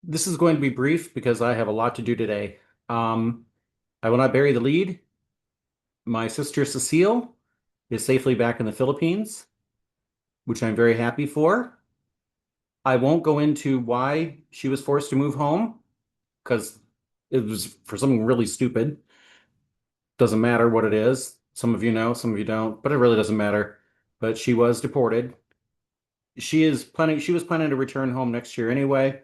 This is going to be brief because I have a lot to do today. Um, I will not bury the lead. My sister Cecile is safely back in the Philippines, which I'm very happy for. I won't go into why she was forced to move home because it was for something really stupid. Doesn't matter what it is. Some of you know, some of you don't, but it really doesn't matter. But she was deported. She was planning to return home next year anyway.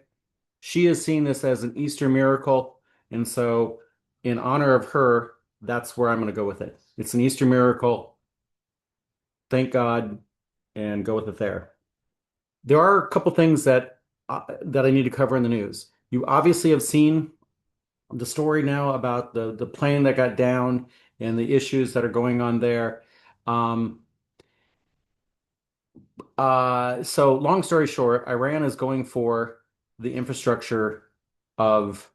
She is seeing this as an Easter miracle. And so, in honor of her, that's where I'm going to go with it. It's an Easter miracle. Thank God, and go with it there. There are a couple things that I need to cover in the news. You obviously have seen the story now about the plane that got down and the issues that are going on there. Um, so long story short, Iran is going for the infrastructure of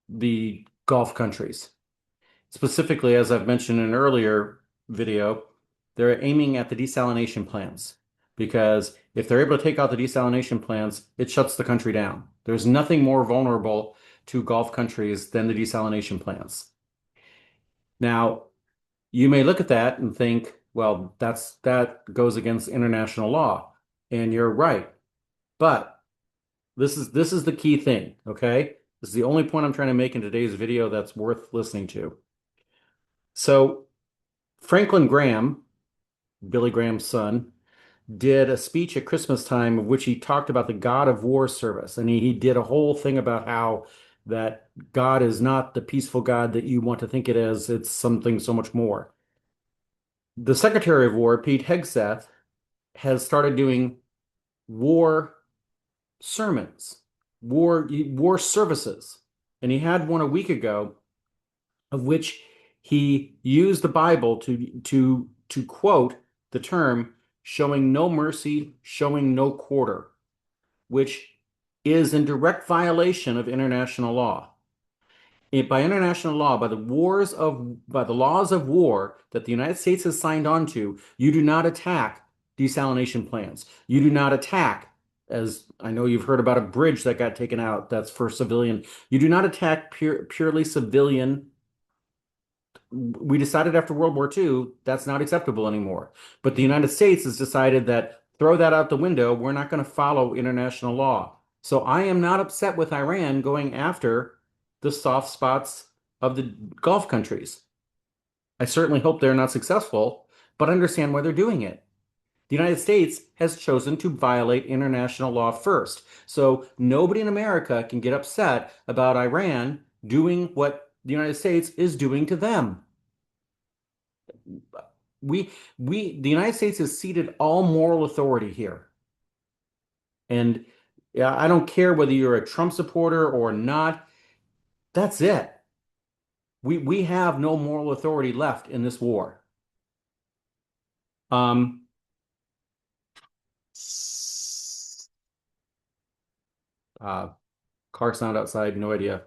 the Gulf countries. Specifically, as I've mentioned in an earlier video, they're aiming at the desalination plants because if they're able to take out the desalination plants, it shuts the country down. There's nothing more vulnerable to Gulf countries than the desalination plants. Now, you may look at that and think, well, that goes against international law, and you're right. But this is the key thing, okay? This is the only point I'm trying to make in today's video that's worth listening to. So Franklin Graham, Billy Graham's son, did a speech at Christmas time of which he talked about the God of War service. And he did a whole thing about how that God is not the peaceful God that you want to think it is. It's something so much more. The Secretary of War, Pete Hegseth, has started doing war sermons, war services. And he had one a week ago of which he used the Bible to quote the term showing no mercy, showing no quarter, which is in direct violation of international law. By international law, by the laws of war that the United States has signed on to, you do not attack desalination plants. You do not attack, as I know you've heard about a bridge that got taken out that's for civilian. You do not attack purely civilian. We decided after World War II that's not acceptable anymore. But the United States has decided that throw that out the window. We're not going to follow international law. So I am not upset with Iran going after the soft spots of the Gulf countries. I certainly hope they're not successful, but understand why they're doing it. The United States has chosen to violate international law first. So nobody in America can get upset about Iran doing what the United States is doing to them. The United States has ceded all moral authority here. And yeah, I don't care whether you're a Trump supporter or not. That's it. We have no moral authority left in this war. Um, uh, car sound outside, no idea.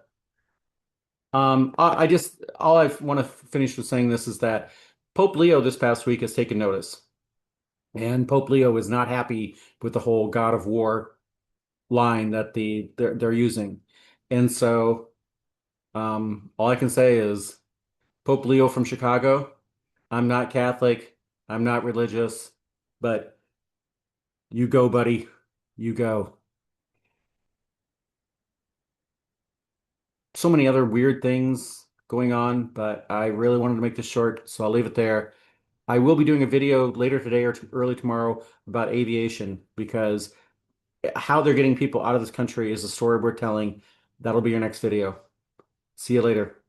I just all I want to finish with saying this is that Pope Leo this past week has taken notice, and Pope Leo is not happy with the whole God of War line that they're using, and so all I can say is Pope Leo from Chicago. I'm not Catholic, I'm not religious, but you go, buddy, you go. So many other weird things going on, but I really wanted to make this short, so I'll leave it there. I will be doing a video later today or early tomorrow about aviation because how they're getting people out of this country is a story we're telling. That'll be your next video. See you later.